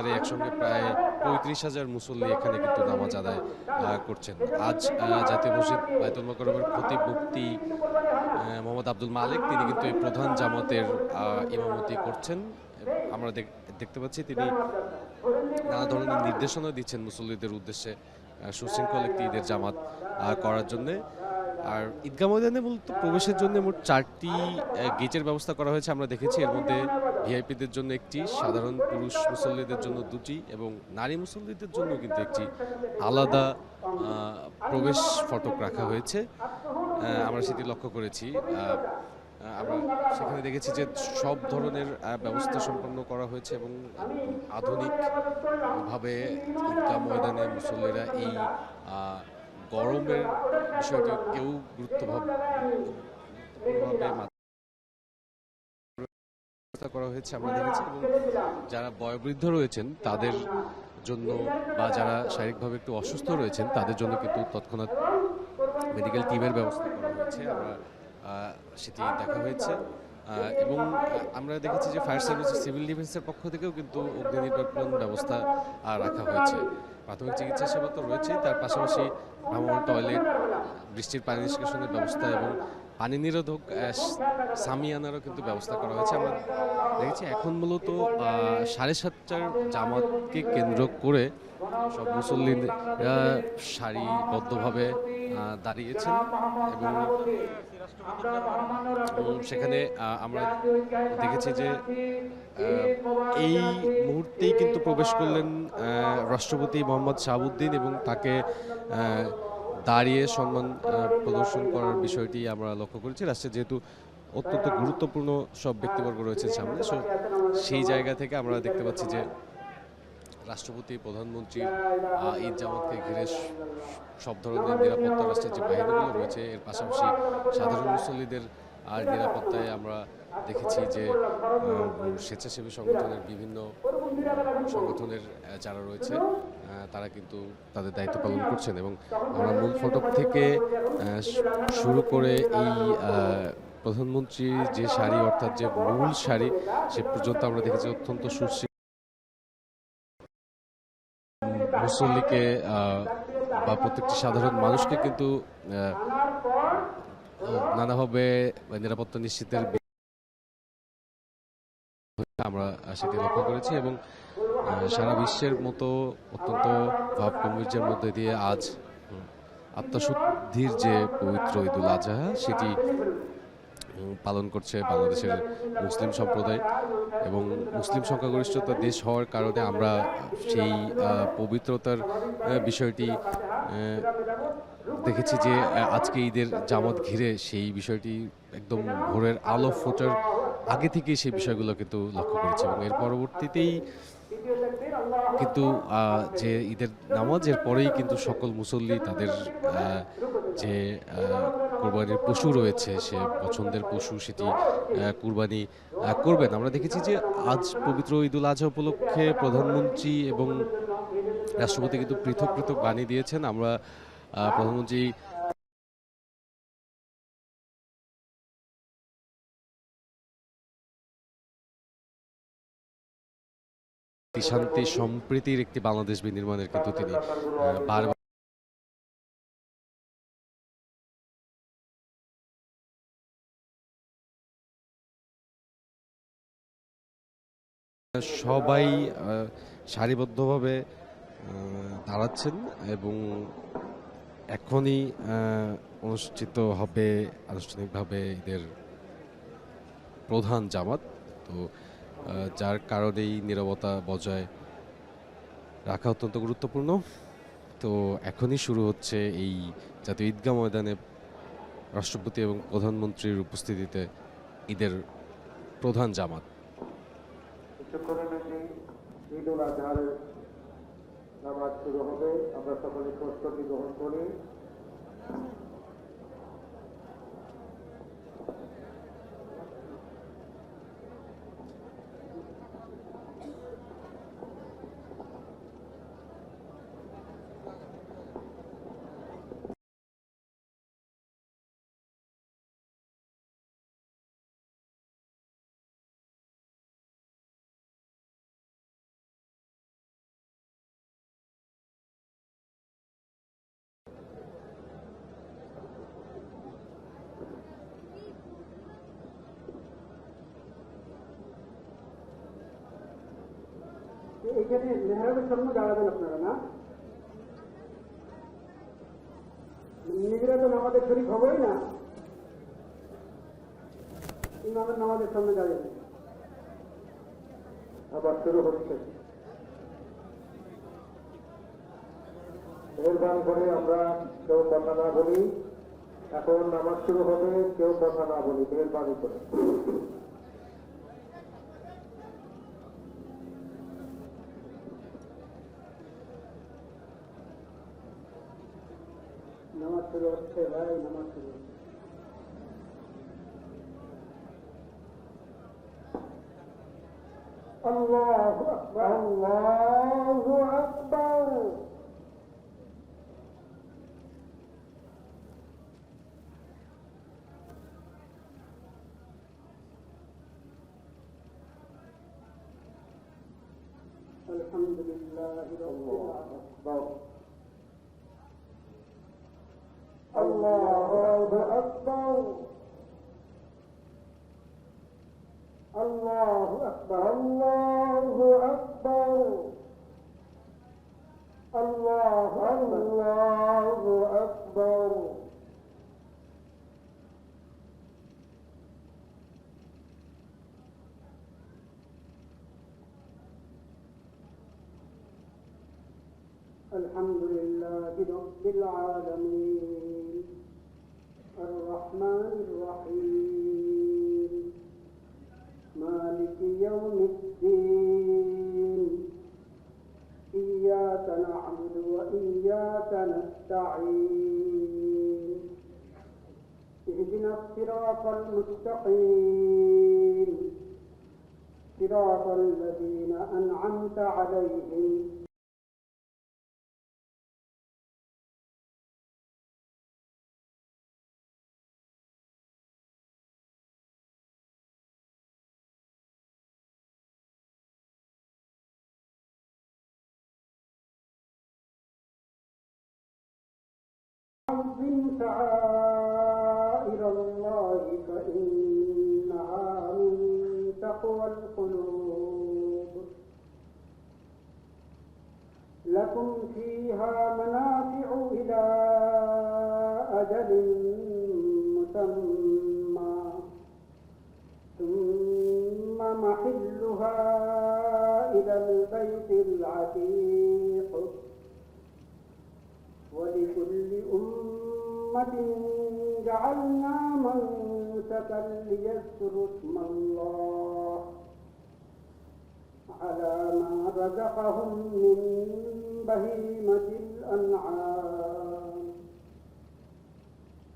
ইফতারে একসঙ্গে প্রায় ৩৫,০০০ মুসল্লি এখানে কিন্তু নামাজ আদায় করছেন। আজ জাতীয় মসজিদ বায়তুল মোকাররমের খতিব মুফতি মোহাম্মদ আব্দুল মালেক তিনি কিন্তু এই প্রধান জামাতের ইমামতি করছেন। আমরা দেখতে পাচ্ছি তিনি নানা ধরনের নির্দেশনা দিচ্ছেন মুসল্লিদের উদ্দেশ্যে সুশৃঙ্খল একটি ঈদের জামাত করার জন্যে। আর ঈদগাহ ময়দানে মূলত প্রবেশের জন্য মোট ৪টি গেটের ব্যবস্থা করা হয়েছে আমরা দেখেছি। এর মধ্যে ভিআইপিদের জন্য একটি, সাধারণ পুরুষ মুসল্লিদের জন্য দুটি এবং নারী মুসল্লিদের জন্য কিন্তু একটি আলাদা প্রবেশ ফটক রাখা হয়েছে। আমরা সেটি লক্ষ্য করেছি। আমরা সেখানে দেখেছি যে সব ধরনের ব্যবস্থা সম্পন্ন করা হয়েছে এবং আধুনিকভাবে ঈদগাহ ময়দানে মুসল্লিরা এই গরমের বিষয়টি কেউ গুরুত্বভাবে করা হয়েছে আমরা দেখেছি। এবং যারা বয়োবৃদ্ধ রয়েছেন তাদের জন্য বা যারা শারীরিকভাবে একটু অসুস্থ রয়েছেন তাদের জন্য কিন্তু তৎক্ষণাৎ মেডিকেল টিমের ব্যবস্থা করা হয়েছে। আমরা সেটি দেখা হয়েছে এবং আমরা দেখেছি যে ফায়ার সার্ভিস, সিভিল ডিফেন্সের পক্ষ থেকেও কিন্তু অগ্নি নির্বাপন ব্যবস্থা রাখা হয়েছে। প্রাথমিক চিকিৎসা সেবা তো রয়েছে, তার পাশাপাশি ভ্রাম্যমাণ টয়লেট, বৃষ্টির পানি নিষ্কাশনের ব্যবস্থা এবং পানি নিরোধক সামিয়ানারও কিন্তু ব্যবস্থা করা হয়েছে। আমরা দেখেছি এখন মূলত 7:30টার জামাতকে কেন্দ্র করে সব মুসল্লিরা সারিবদ্ধভাবে দাঁড়িয়েছেন এবং সেখানে আমরা দেখেছি যে এই মুহূর্তেই কিন্তু প্রবেশ করলেন রাষ্ট্রপতি মোহাম্মদ শাহাবুদ্দিন এবং তাকে দাঁড়িয়ে সম্মান প্রদর্শন করার বিষয়টি আমরা লক্ষ্য করেছি। রাষ্ট্রে যেহেতু অত্যন্ত গুরুত্বপূর্ণ সব ব্যক্তিবর্গ রয়েছেন সামনে, সেই জায়গা থেকে আমরা দেখতে পাচ্ছি যে রাষ্ট্রপতি, প্রধানমন্ত্রীর ঈদ জামাতকে ঘিরে সব ধরনের নিরাপত্তা রাষ্ট্রের যে বাহিনীগুলো রয়েছে, এর পাশাপাশি সাধারণ মুসল্লিদের নিরাপত্তায় আমরা দেখেছি যে স্বেচ্ছাসেবী সংগঠনের বিভিন্ন সংগঠনের যারা রয়েছে তারা কিন্তু তাদের দায়িত্ব পালন করছেন। এবং আমরা মূল ফটক থেকে শুরু করে এই প্রধানমন্ত্রীর যে সারি, অর্থাৎ যে মূল সারি, সে পর্যন্ত আমরা দেখেছি অত্যন্ত মুসল্লিকে বা প্রত্যেকটি সাধারণ মানুষকে কিন্তু নানাভাবে নিরাপত্তা নিশ্চিতের আমরা সেটি লক্ষ্য করেছি। এবং সারা বিশ্বের মতো অত্যন্ত ভাব গম্ভীর্যের মধ্যে দিয়ে আজ আত্মশুদ্ধির যে পবিত্র ঈদুল আজহা সেটি পালন করছে বাংলাদেশের মুসলিম সম্প্রদায়। এবং মুসলিম সংখ্যাগরিষ্ঠতা দেশ হওয়ার কারণে আমরা সেই পবিত্রতার বিষয়টি দেখেছি যে আজকে ঈদের জামাত ঘিরে সেই বিষয়টি একদম ভোরের আলো ফোটার আগে থেকেই সেই বিষয়গুলো কিন্তু লক্ষ্য করেছি। এবং এর পরবর্তীতেই কিন্তু যে ঈদের নামাজের পরেই কিন্তু সকল মুসল্লি তাদের যে কোরবানির পশু রয়েছে, সে পছন্দের পশু, সেটি কুরবানি করবেন। আমরা দেখেছি যে আজ পবিত্র ঈদুল আজহা উপলক্ষে প্রধানমন্ত্রী এবং রাষ্ট্রপতি কিন্তু পৃথক পৃথক বাণী দিয়েছেন। আমরা প্রধানমন্ত্রী শান্তি সম্প্রীতির একটি বাংলাদেশ বিনির্মাণের কিন্তু তিনি বারবার সবাই সারিবদ্ধভাবে দাঁড়াচ্ছেন এবং এখনই অনুষ্ঠিত হবে আনুষ্ঠানিকভাবে ঈদের প্রধান জামাত। তো যার কারণেই নীরবতা বজায় রাখা অত্যন্ত গুরুত্বপূর্ণ। তো এখনই শুরু হচ্ছে এই জাতীয় ঈদগাহ ময়দানে রাষ্ট্রপতি এবং প্রধানমন্ত্রীর উপস্থিতিতে ঈদের প্রধান জামাত। ঈদুল আজহার নামাজ শুরু হবে। আমরা সকলে প্রস্তুতি গ্রহণ করি। এখানে মেহরাবের সামনে দাঁড়াবেন আপনারা না? নিজেরা তো নামাজের শরীক হবই না, ইমামের নামাজের সামনে দাঁড়িয়ে আবার শুরু হচ্ছে। মেহরবানি করে আমরা কেউ কথা না বলি, এখন নামাজ শুরু হবে, কেউ কথা না বলি, মেহরবানি করে। নামাজ শুরু হচ্ছে ভাই, নামাজ শুরু হচ্ছে। আল্লাহু আকবার, আল্লাহু আকবার। আলহামদুলিল্লাহি রাব্বিল আলামিন। আল্লাহু আকবার, আল্লাহু আকবার, আল্লাহু আকবার, আল্লাহু আকবার। الحمد لله رب العالمين الرحمن الرحيم مالك يوم الدين إياك نعبد وإياك نستعين اهدنا الصراط المستقيم صراط الذين أنعمت عليهم عظم شعائر الله فإنها من تقوى القلوب لكم فيها منافع إلى أجل مسمى ثم محلها إلى البيت العتيق ولكل أمة جعلنا منسكا ليذكروا اسم الله على ما رزقهم من بهيمة الأنعام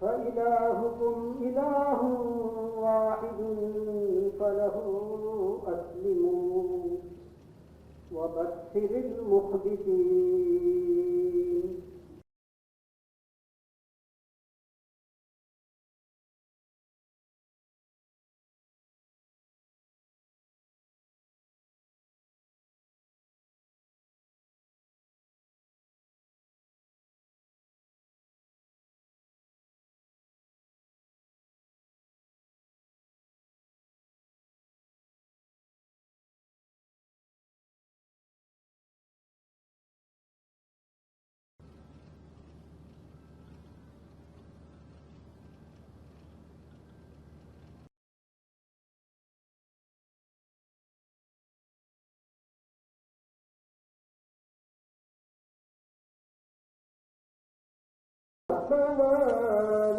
فإلهكم إله واحد فله أسلموا وبشر المخبتين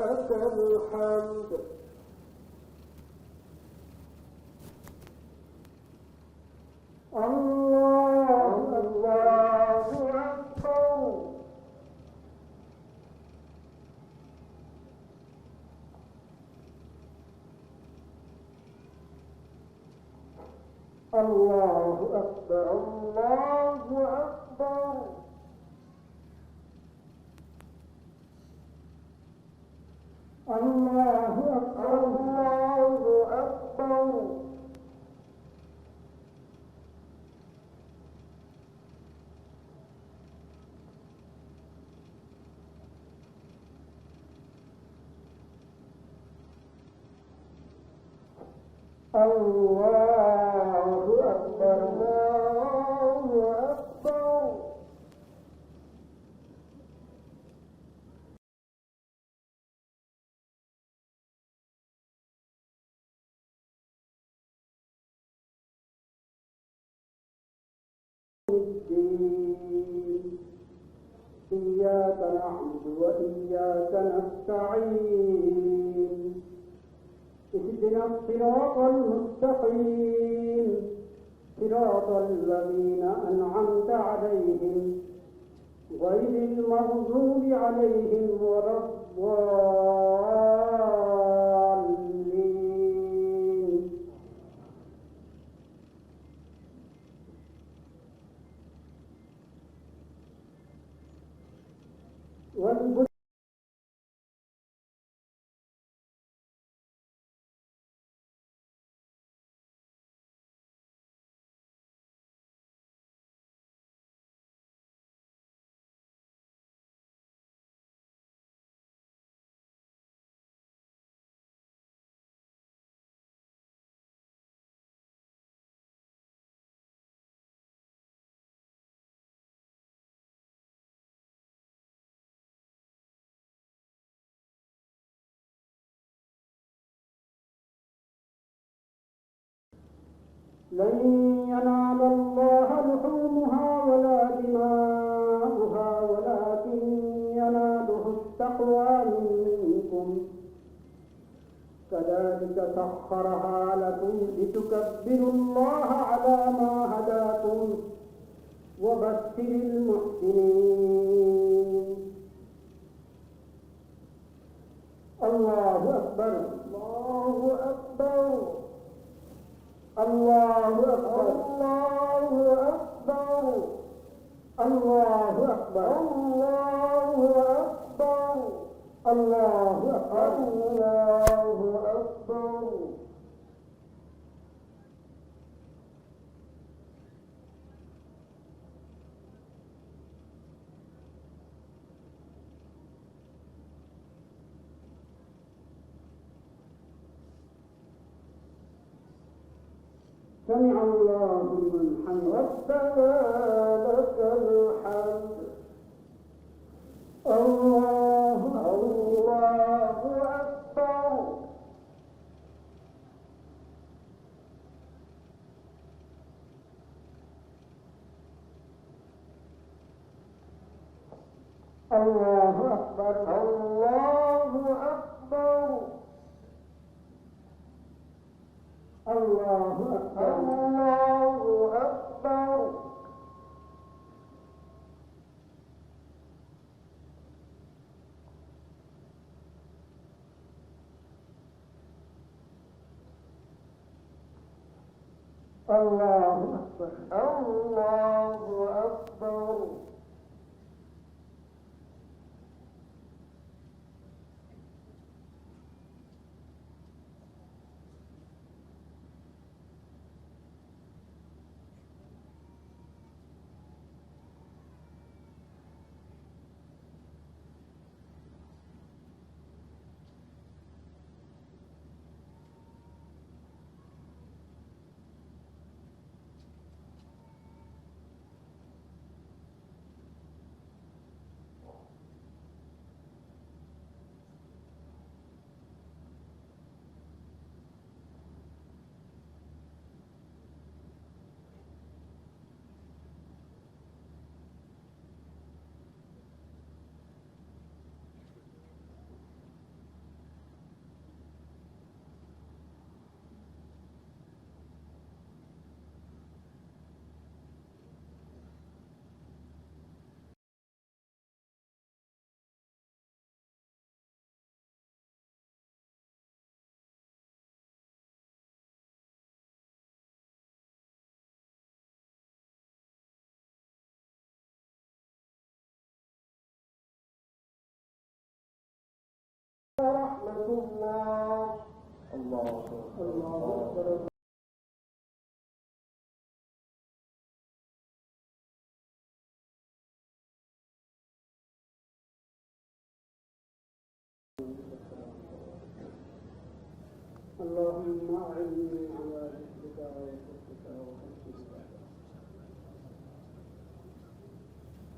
لك الحمد الله الله أكبر الله أكبر الله أكبر الله أكبر الله أكبر الله أكبر الله الدين إياك نعبد وإياك نستعين اهدنا الصراط المستقيم صراط الذين أنعمت عليهم غير المغضوب عليهم ولا الضالين لن ينال الله لحومها ولا دماؤها ولكن يناله التقوى منكم كذلك سخرها لكم لتكبروا الله على ما هداكم وبشر المحسنين الله أكبر الله أكبر الله أكبر الله أكبر الله أكبر الله أكبر الله أكبر سمع الله لمن حمده ربنا لك الحمد الله الله أكبر الله أكبر الله أكبر الله أكبر الله أكبر الله أكبر الله أكبر رحمة الله الله أكبر اللهم أعني على ذكرك وشكرك وحسن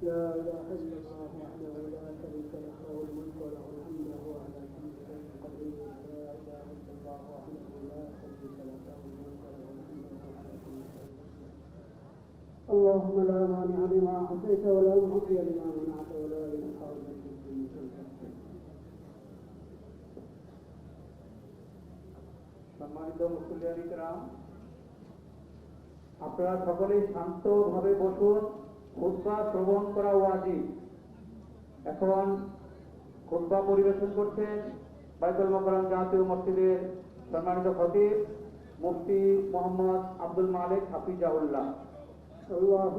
لا إله إلا الله وحده لا شريك له له الملك وله الحمد وهو على كل شيء قدير لا إله إلا الله وحده لا شريك له له الملك وله الحمد وهو على كل شيء قدير اللهم لا مانع لما أعطيت ولا معطي لما منعت ولا ينفع ذا الجد منك الجد. সম্মানিত মুসল্লিয়ান কিরাম, আপনারা সকলেই শান্তভাবে বসুন। খুতবা শ্রবণ করা ওয়াজিব। এখন খুতবা পরিবেশন করছেন বাইতুল মোকাররম জাতীয় মসজিদের সম্মানিত খতিব মুফতি মোহাম্মদ আব্দুল মালিক হাফিজাহুল্লাহ। الله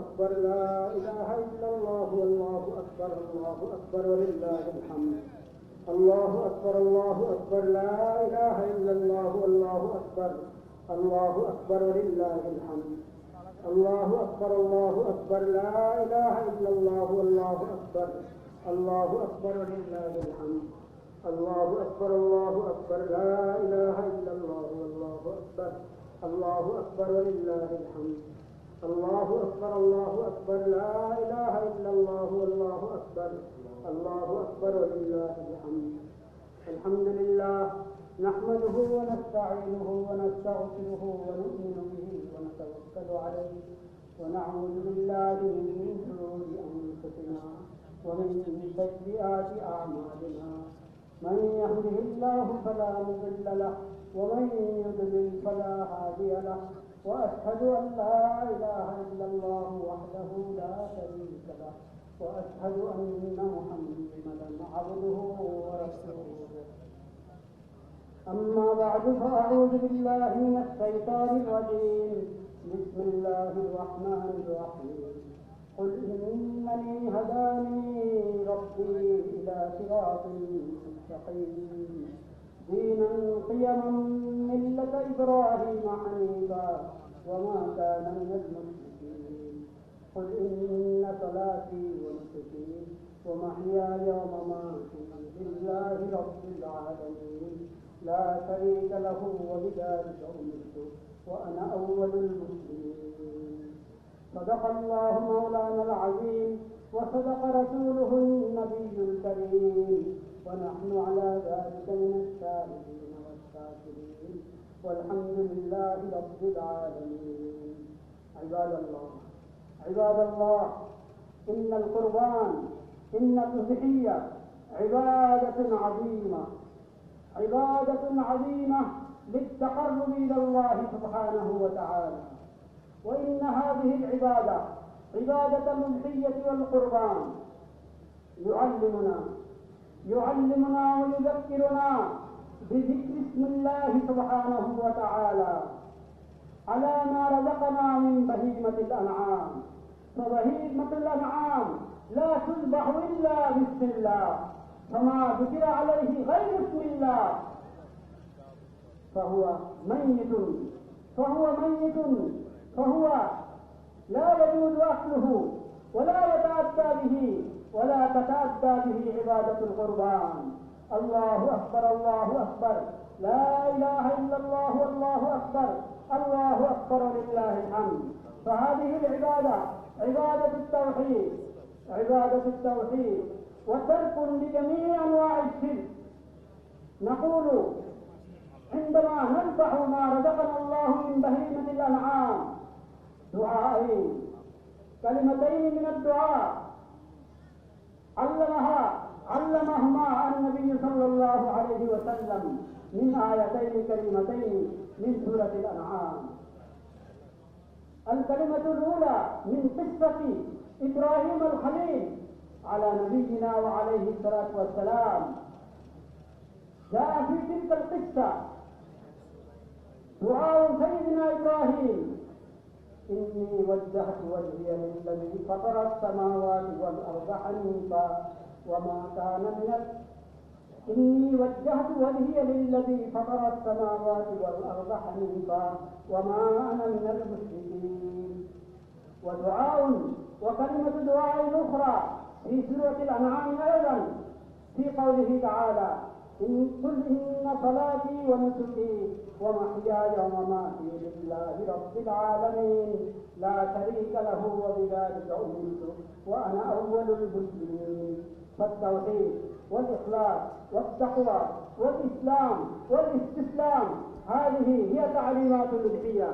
أكبر لا إله إلا الله والله أكبر ولله الحمد. الله أكبر لا إله إلا الله والله أكبر ولله الحمد. الله أكبر لا إله إلا الله والله أكبر ولله الحمد. الله أكبر لا إله إلا الله والله أكبر ولله الحمد. الله أكبر لا إله إلا الله والله أكبر ولله الحمد. الحمد لله نحمده ونستعينه ونستغفره ونؤمن به ونتوكل عليه ونعوذ بالله من شرور أنفسنا ومن سيئات أعمالنا. من يهده الله فلا مضل له ومن يضلل فلا هادي له. وأشهد أن لا إله إلا الله وحده لا شريك له وأشهد أن محمدا عبده ورسوله. أما بعد فأعوذ بالله من الشيطان الرجيم. بسم الله الرحمن الرحيم. قل إنني هداني ربي إلى صراط مستقيم دينا قيما ملة إبراهيم حنيفا وما كان من المشركين. قل إن صلاتي ونسكي ومحياي ومماتي لله رب العالمين لا شريك له وبذلك أمرت وأنا أول المسلمين. صدق الله مولانا العظيم وصدق رسوله النبي الكريم ونحن على ذلك من الشاهدين والشاكرين والحمد لله رب العالمين. عباد الله إن القربان إن الأضحية عبادة عظيمة للتقرب إلى الله سبحانه وتعالى. وإن هذه العبادة عبادة الأضحية والقربان يعلمنا ويذكرنا بذكر اسم الله سبحانه وتعالى على ما رزقنا من بهيمة الأنعام. فبهيمة الأنعام لا تذبح إلا بسم الله، فما ذكر عليه غير اسم الله فهو ميت فهو لا يجوز أكله ولا تتأتى به عبادة القربان. الله أكبر لا إله إلا الله والله أكبر ولله الحمد. فهذه العبادة عبادة التوحيد وترك لجميع أنواع الشرك. نقول عندما نذبح ما رزقنا الله من بهيمة الأنعام دعائين، كلمتين من الدعاء علمهما النبي صلى الله عليه وسلم من آيتين كريمتين من سورة الأنعام. الكلمة الأولى من قصة إبراهيم الخليل على نبينا وعليه الصلاة والسلام. جاء في تلك القصة دعاء سيدنا إبراهيم: إني وجهت وجهي للذي فطر السماوات والأرض حنيفا وما كان من إني وجهت وجهي للذي فطر السماوات والأرض حنيفا وما أنا من المشركين. ودعاء وكلمة دعاء أخرى في سورة الأنعام أيضا في قوله تعالى: قل إن صلاتي ونسكي ومحياي ومماتي لله رب العالمين لا شريك له وبذلك أمرت وأنا أول المسلمين. فالتوحيد والإخلاص والتقوى والإسلام والاستسلام هذه هي تعليمات الأضحية.